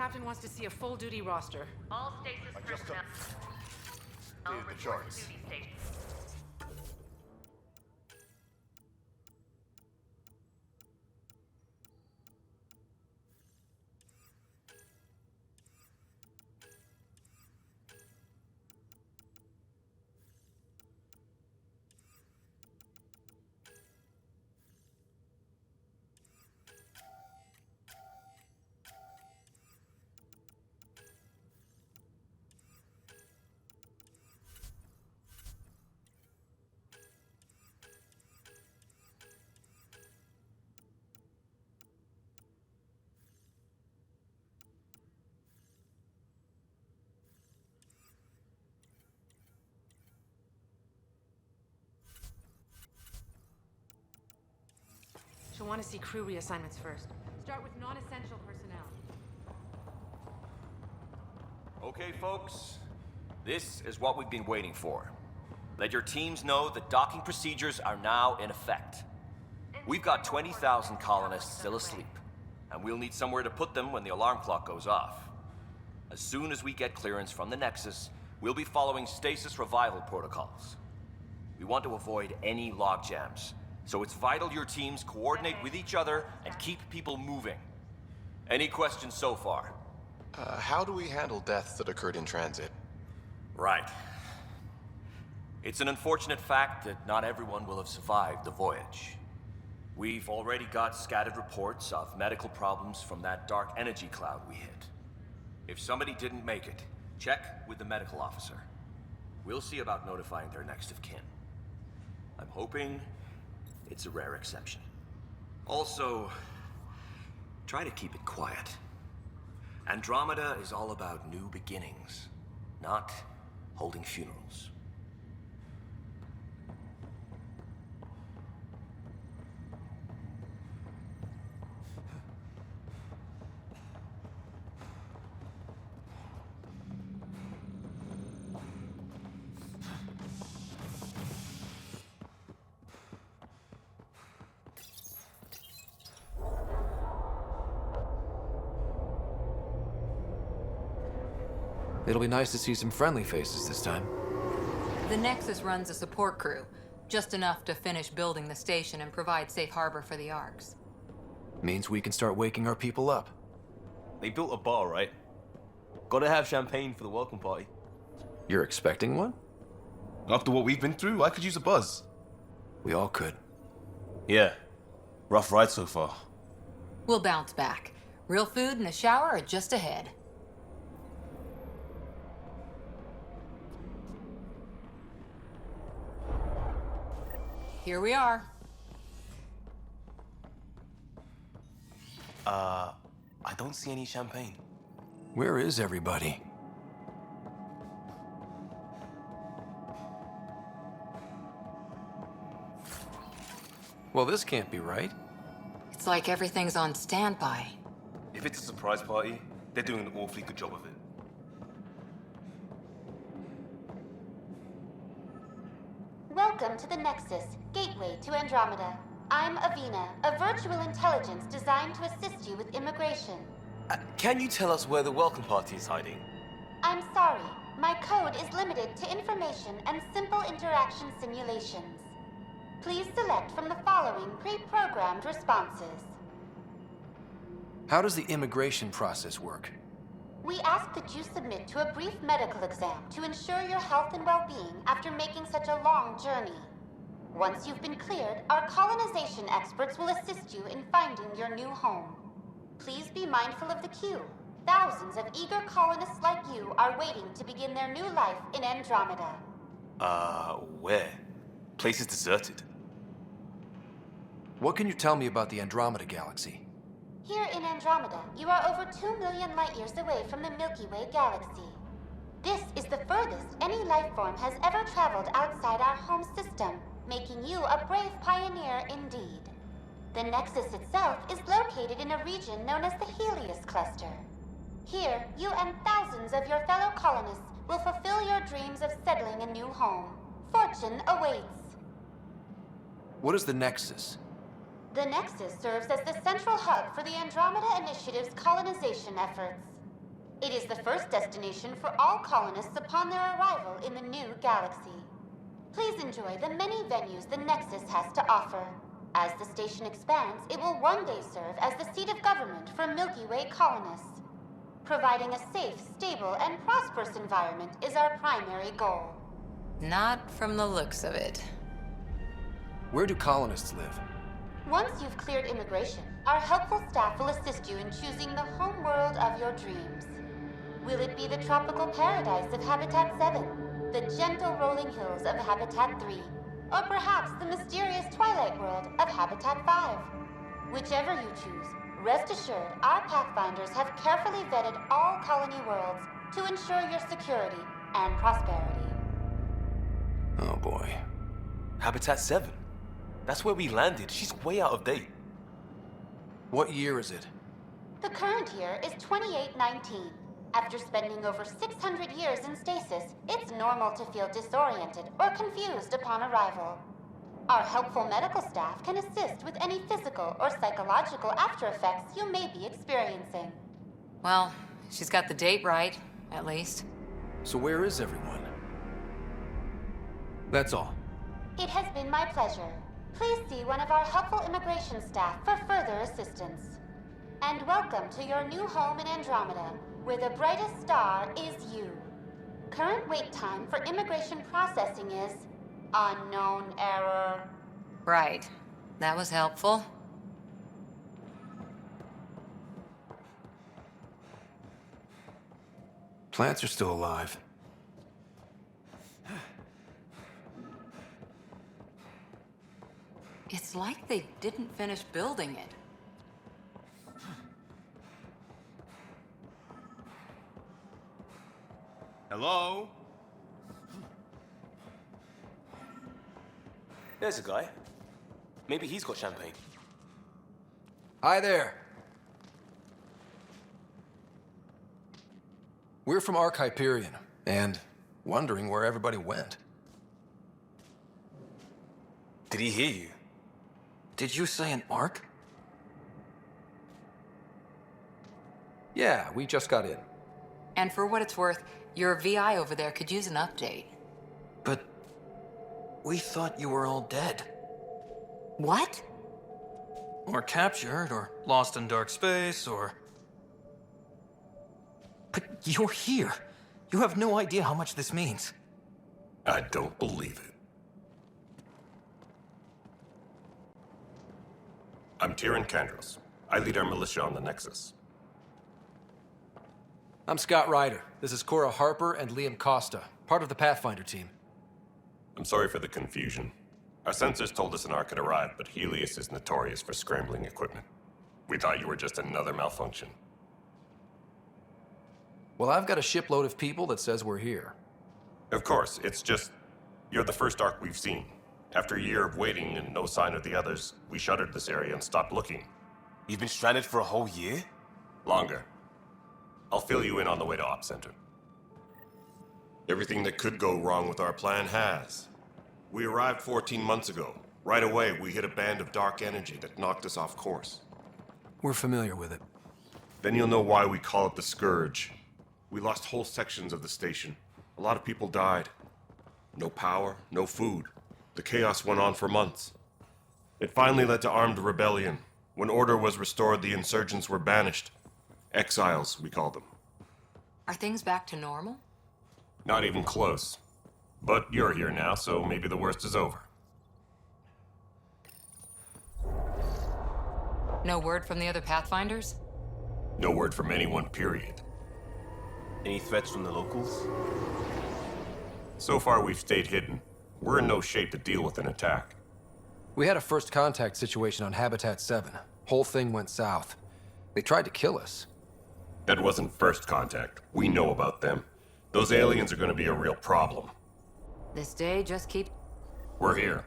captain wants to see a full-duty roster. All stasis I just personnel. updated the charts. Duty station. She'll want to see crew reassignments first. Start with non-essential personnel. Okay, folks. This is what we've been waiting for. Let your teams know that docking procedures are now in effect. We've got 20,000 colonists still asleep, and we'll need somewhere to put them when the alarm clock goes off. As soon as we get clearance from the Nexus, we'll be following stasis revival protocols. We want to avoid any logjams, so it's vital your teams coordinate with each other and keep people moving. Any questions so far? How do we handle deaths that occurred in transit? Right. It's an unfortunate fact that not everyone will have survived the voyage. We've already got scattered reports of medical problems from that dark energy cloud we hit. If somebody didn't make it, check with the medical officer. We'll see about notifying their next of kin. I'm hoping it's a rare exception. Also, try to keep it quiet. Andromeda is all about new beginnings, not holding funerals. It'll be nice to see some friendly faces this time. The Nexus runs a support crew, just enough to finish building the station and provide safe harbor for the Arks. Means we can start waking our people up. They built a bar, right? Gotta have champagne for the welcome party. You're expecting one? After what we've been through, I could use a buzz. We all could. Yeah. Rough ride so far. We'll bounce back. Real food and a shower are just ahead. Here we are. I don't see any champagne. Where is everybody? Well, this can't be right. It's like everything's on standby. If it's a surprise party, they're doing an awfully good job of it. Welcome to the Nexus, gateway to Andromeda. I'm A.V.E.N.A, a virtual intelligence designed to assist you with immigration. Can you tell us where the welcome party is hiding? I'm sorry, my code is limited to information and simple interaction simulations. Please select from the following pre-programmed responses. How does the immigration process work? We ask that you submit to a brief medical exam to ensure your health and well-being after making such a long journey. Once you've been cleared, our colonization experts will assist you in finding your new home. Please be mindful of the queue. Thousands of eager colonists like you are waiting to begin their new life in Andromeda. Where? Place is deserted. What can you tell me about the Andromeda galaxy? Here in Andromeda, you are over 2 million light-years away from the Milky Way galaxy. This is the furthest any life form has ever traveled outside our home system, making you a brave pioneer indeed. The Nexus itself is located in a region known as the Helios Cluster. Here, you and thousands of your fellow colonists will fulfill your dreams of settling a new home. Fortune awaits. What is the Nexus? The Nexus serves as the central hub for the Andromeda Initiative's colonization efforts. It is the first destination for all colonists upon their arrival in the new galaxy. Please enjoy the many venues the Nexus has to offer. As the station expands, it will one day serve as the seat of government for Milky Way colonists. Providing a safe, stable, and prosperous environment is our primary goal. Not from the looks of it. Where do colonists live? Once you've cleared immigration, our helpful staff will assist you in choosing the home world of your dreams. Will it be the tropical paradise of Habitat 7, the gentle rolling hills of Habitat 3, or perhaps the mysterious twilight world of Habitat 5? Whichever you choose, rest assured our Pathfinders have carefully vetted all colony worlds to ensure your security and prosperity. Oh boy. Habitat 7. That's where we landed. She's way out of date. What year is it? The current year is 2819. After spending over 600 years in stasis, it's normal to feel disoriented or confused upon arrival. Our helpful medical staff can assist with any physical or psychological after effects you may be experiencing. Well, she's got the date right, at least. So where is everyone? That's all. It has been my pleasure. Please see one of our helpful immigration staff for further assistance. And welcome to your new home in Andromeda, where the brightest star is you. Current wait time for immigration processing is unknown error. Right. That was helpful. Plants are still alive. It's like they didn't finish building it. Hello? There's a guy. Maybe he's got champagne. Hi there. We're from Arc Hyperion, and wondering where everybody went. Did he hear you? Did you say an Arc? Yeah, we just got in. And for what it's worth, your VI over there could use an update. But we thought you were all dead. What? Or captured, or lost in dark space, or... But you're here. You have no idea how much this means. I don't believe it. I'm Tyrion Kandros. I lead our militia on the Nexus. I'm Scott Ryder. This is Cora Harper and Liam Costa, part of the Pathfinder team. I'm sorry for the confusion. Our sensors told us an Ark had arrived, but Helios is notorious for scrambling equipment. We thought you were just another malfunction. Well, I've got a shipload of people that says we're here. Of course, it's just... you're the first Ark we've seen. After a year of waiting and no sign of the others, we shuttered this area and stopped looking. You've been stranded for a whole year? Longer. I'll fill you in on the way to Op Center. Everything that could go wrong with our plan has. We arrived 14 months ago. Right away, we hit a band of dark energy that knocked us off course. We're familiar with it. Then you'll know why we call it the Scourge. We lost whole sections of the station. A lot of people died. No power, no food. The chaos went on for months. It finally led to armed rebellion. When order was restored, the insurgents were banished. Exiles, we call them. Are things back to normal? Not even close. But you're here now, so maybe the worst is over. No word from the other Pathfinders? No word from anyone, period. Any threats from the locals? So far, we've stayed hidden. We're in no shape to deal with an attack. We had a first contact situation on Habitat 7. Whole thing went south. They tried to kill us. That wasn't first contact. We know about them. Those aliens are gonna be a real problem. This day just keeps... We're here.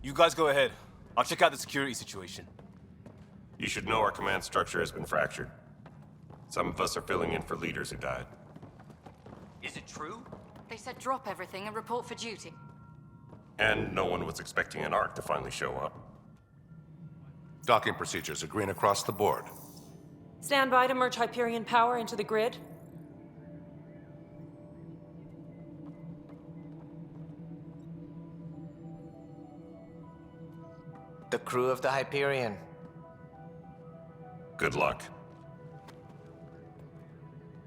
You guys go ahead. I'll check out the security situation. You should know our command structure has been fractured. Some of us are filling in for leaders who died. Is it true? They said drop everything and report for duty. And no one was expecting an Ark to finally show up. Docking procedures are green across the board. Stand by to merge Hyperion power into the grid. The crew of the Hyperion. Good luck.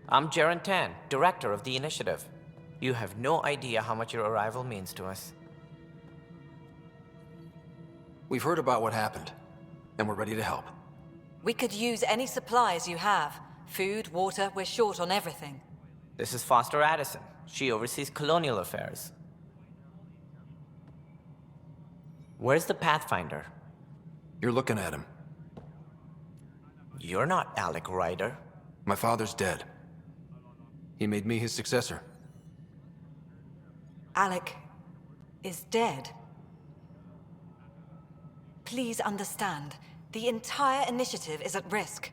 I'm Jaren Tan, director of the initiative. You have no idea how much your arrival means to us. We've heard about what happened, and we're ready to help. We could use any supplies you have. Food, water, we're short on everything. This is Foster Addison. She oversees colonial affairs. Where's the Pathfinder? You're looking at him. You're not Alec Ryder. My father's dead. He made me his successor. Alec is dead. Please understand, the entire initiative is at risk.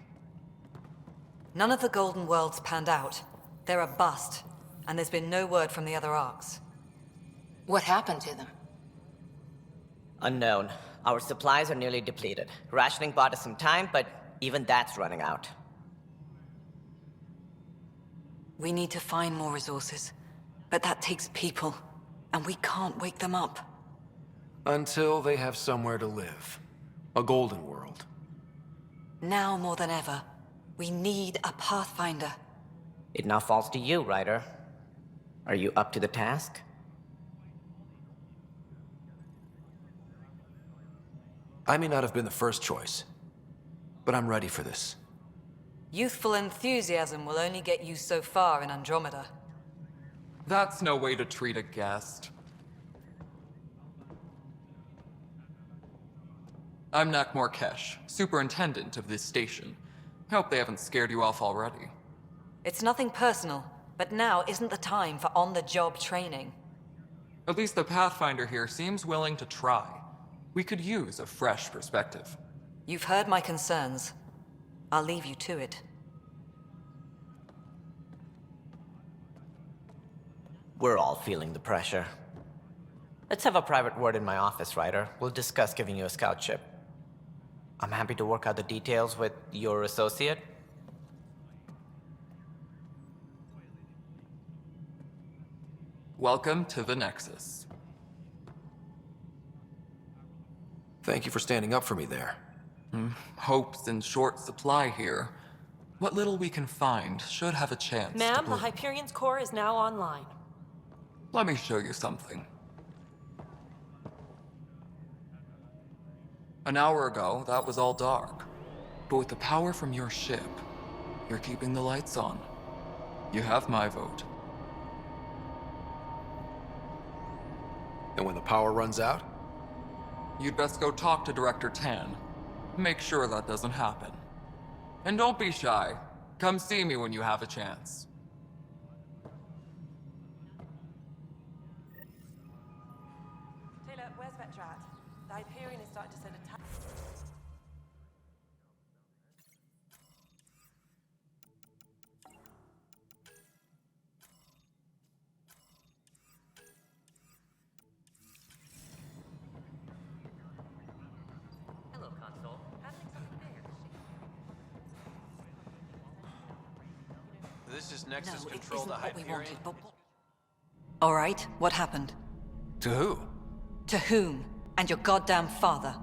None of the Golden Worlds panned out. They're a bust, and there's been no word from the other arcs. What happened to them? Unknown. Our supplies are nearly depleted. Rationing bought us some time, but even that's running out. We need to find more resources, but that takes people, and we can't wake them up. Until they have somewhere to live. A golden world. Now more than ever, we need a Pathfinder. It now falls to you, Ryder. Are you up to the task? I may not have been the first choice, but I'm ready for this. Youthful enthusiasm will only get you so far in Andromeda. That's no way to treat a guest. I'm Nakmor Kesh, superintendent of this station. Hope they haven't scared you off already. It's nothing personal, but now isn't the time for on-the-job training. At least the Pathfinder here seems willing to try. We could use a fresh perspective. You've heard my concerns. I'll leave you to it. We're all feeling the pressure. Let's have a private word in my office, Ryder. We'll discuss giving you a scout ship. I'm happy to work out the details with your associate. Welcome to the Nexus. Thank you for standing up for me there. Hope's in short supply here. What little we can find should have a chance to Ma'am, the bloom. Hyperion's core is now online. Let me show you something. An hour ago, that was all dark. But with the power from your ship, you're keeping the lights on. You have my vote. And when the power runs out? You'd best go talk to Director Tan. Make sure that doesn't happen. And don't be shy. Come see me when you have a chance. Taylor, where's Vectra at? The Hyperion is starting to send a Hello, console. This is Nexus No, it control isn't the what we Hyperion. wanted, but... All right, what happened? To who? To whom? And your goddamn father.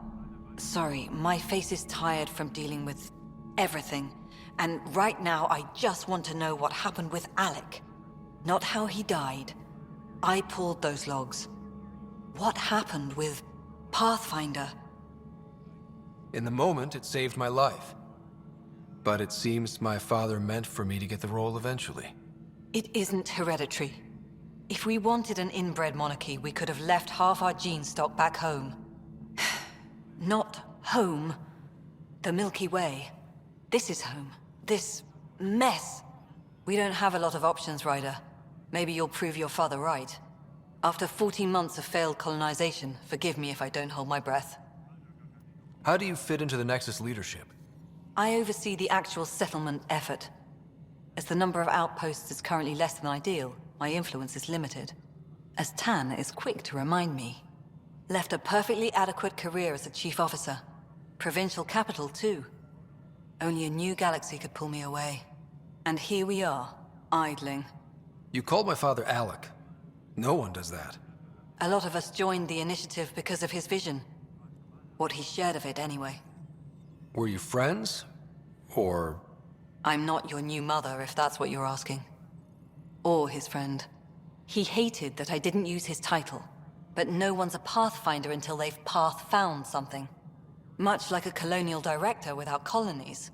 Sorry, my face is tired from dealing with everything. And right now, I just want to know what happened with Alec. Not how he died. I pulled those logs. What happened with Pathfinder? In the moment, it saved my life. But it seems my father meant for me to get the role eventually. It isn't hereditary. If we wanted an inbred monarchy, we could have left half our gene stock back home. Not home. The Milky Way. This is home. This mess. We don't have a lot of options, Ryder. Maybe you'll prove your father right. After 14 months of failed colonization, forgive me if I don't hold my breath. How do you fit into the Nexus leadership? I oversee the actual settlement effort. As the number of outposts is currently less than ideal, my influence is limited. As Tan is quick to remind me. Left a perfectly adequate career as a chief officer. Provincial capital, too. Only a new galaxy could pull me away. And here we are, idling. You called my father Alec. No one does that. A lot of us joined the initiative because of his vision. What he shared of it, anyway. Were you friends? Or... I'm not your new mother, if that's what you're asking. Or his friend. He hated that I didn't use his title. But no one's a pathfinder until they've path-found something. Much like a colonial director without colonies.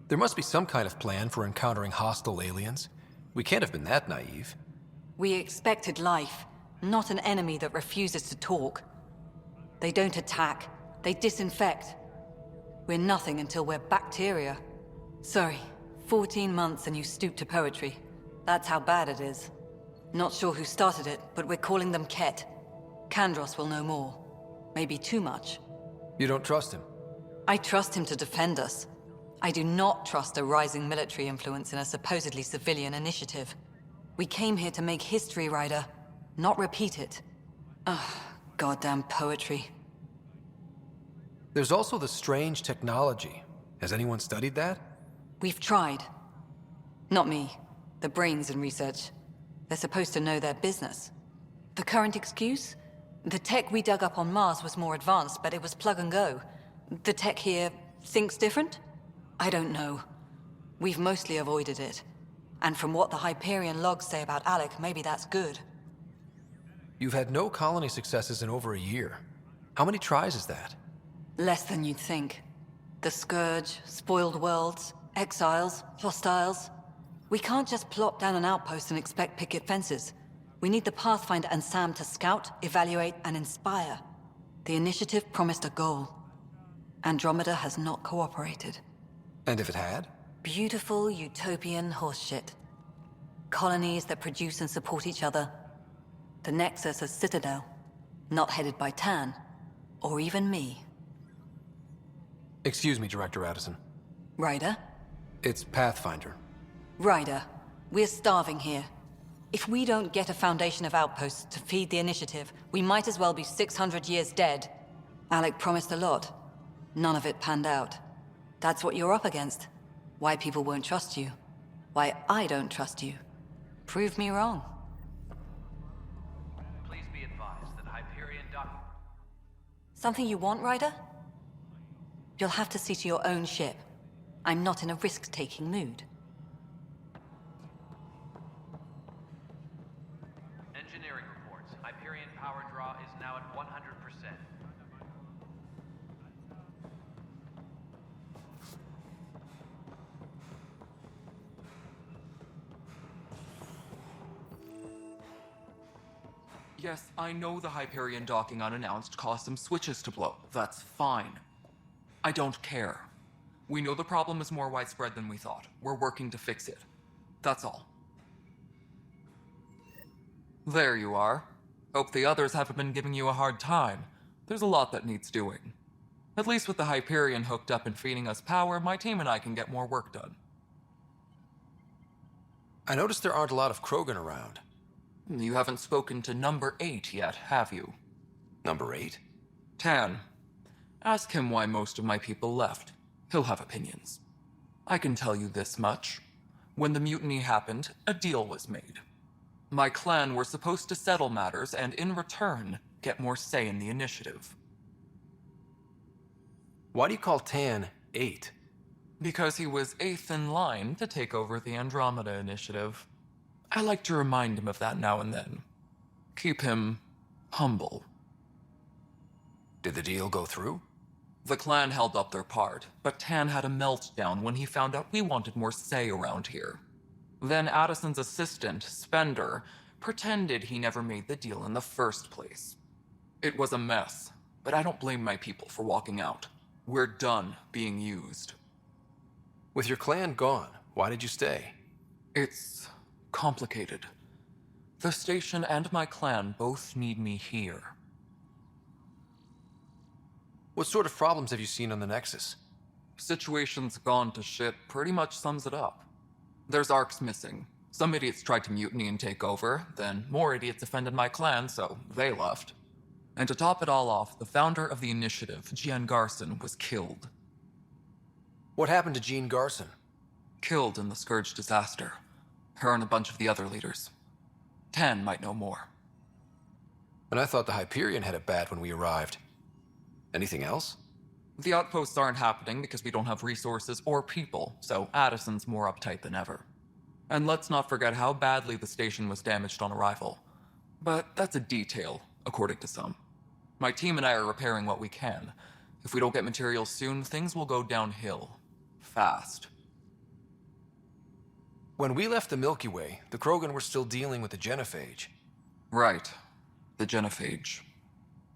There must be some kind of plan for encountering hostile aliens. We can't have been that naive. We expected life, not an enemy that refuses to talk. They don't attack, they disinfect. We're nothing until we're bacteria. Sorry, 14 months and you stoop to poetry. That's how bad it is. Not sure who started it, but we're calling them Ket. Kandros will know more. Maybe too much. You don't trust him? I trust him to defend us. I do not trust a rising military influence in a supposedly civilian initiative. We came here to make history, Ryder, not repeat it. Ugh, goddamn poetry. There's also the strange technology. Has anyone studied that? We've tried. Not me. The brains in research. They're supposed to know their business. The current excuse? The tech we dug up on Mars was more advanced, but it was plug and go. The tech here thinks different? I don't know. We've mostly avoided it. And from what the Hyperion logs say about Alec, maybe that's good. You've had no colony successes in over a year. How many tries is that? Less than you'd think. The Scourge, spoiled worlds, exiles, hostiles. We can't just plop down an outpost and expect picket fences. We need the Pathfinder and Sam to scout, evaluate, and inspire. The initiative promised a goal. Andromeda has not cooperated. And if it had? Beautiful utopian horseshit. Colonies that produce and support each other. The Nexus a citadel, not headed by Tan, or even me. Excuse me, Director Addison. Ryder? It's Pathfinder. Ryder, we're starving here. If we don't get a foundation of outposts to feed the initiative, we might as well be 600 years dead. Alec promised a lot. None of it panned out. That's what you're up against. Why people won't trust you. Why I don't trust you. Prove me wrong. Please be advised that Hyperion docking... Something you want, Ryder? You'll have to see to your own ship. I'm not in a risk-taking mood. Engineering reports. Hyperion power draw is now at 100%. Yes, I know the Hyperion docking unannounced caused some switches to blow. That's fine. I don't care. We know the problem is more widespread than we thought. We're working to fix it. That's all. There you are. Hope the others haven't been giving you a hard time. There's a lot that needs doing. At least with the Hyperion hooked up and feeding us power, my team and I can get more work done. I noticed there aren't a lot of Krogan around. You haven't spoken to number 8 yet, have you? Number 8? Tan. Ask him why most of my people left. He'll have opinions. I can tell you this much. When the mutiny happened, a deal was made. My clan were supposed to settle matters and, in return, get more say in the initiative. Why do you call Tan 8? Because he was 8th in line to take over the Andromeda initiative. I like to remind him of that now and then. Keep him humble. Did the deal go through? The clan held up their part, but Tan had a meltdown when he found out we wanted more say around here. Then Addison's assistant, Spender, pretended he never made the deal in the first place. It was a mess, but I don't blame my people for walking out. We're done being used. With your clan gone, why did you stay? It's complicated. The station and my clan both need me here. What sort of problems have you seen on the Nexus? Situation's gone to shit pretty much sums it up. There's arcs missing. Some idiots tried to mutiny and take over, then more idiots offended my clan, so they left. And to top it all off, the founder of the initiative, Gian Garson, was killed. What happened to Jean Garson? Killed in the Scourge disaster. Her and a bunch of the other leaders. Tan might know more. And I thought the Hyperion had it bad when we arrived. Anything else? The outposts aren't happening because we don't have resources or people, so Addison's more uptight than ever. And let's not forget how badly the station was damaged on arrival. But that's a detail, according to some. My team and I are repairing what we can. If we don't get materials soon, things will go downhill. Fast. When we left the Milky Way, the Krogan were still dealing with the genophage. Right. The genophage.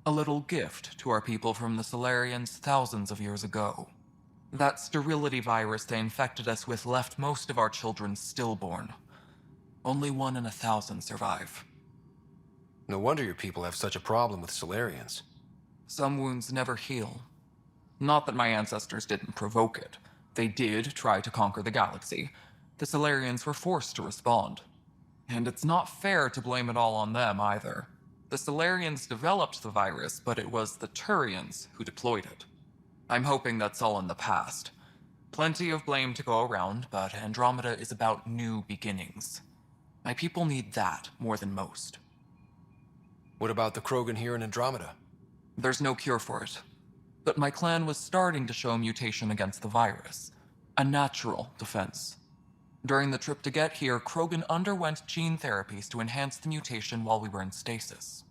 A little gift to our people from the Solarians thousands of years ago. That sterility virus they infected us with left most of our children stillborn. Only 1 in 1,000 survive. No wonder your people have such a problem with Solarians. Some wounds never heal. Not that my ancestors didn't provoke it. They did try to conquer the galaxy. The Solarians were forced to respond. And it's not fair to blame it all on them either. The Solarians developed the virus, but it was the Turians who deployed it. I'm hoping that's all in the past. Plenty of blame to go around, but Andromeda is about new beginnings. My people need that more than most. What about the Krogan here in Andromeda? There's no cure for it. But my clan was starting to show mutation against the virus. A natural defense. During the trip to get here, Krogan underwent gene therapies to enhance the mutation while we were in stasis.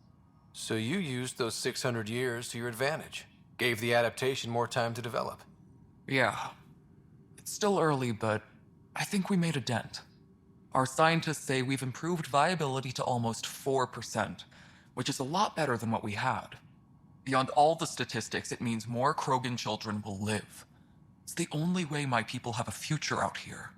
So you used those 600 years to your advantage. Gave the adaptation more time to develop. Yeah. It's still early, but I think we made a dent. Our scientists say we've improved viability to almost 4%, which is a lot better than what we had. Beyond all the statistics, it means more Krogan children will live. It's the only way my people have a future out here.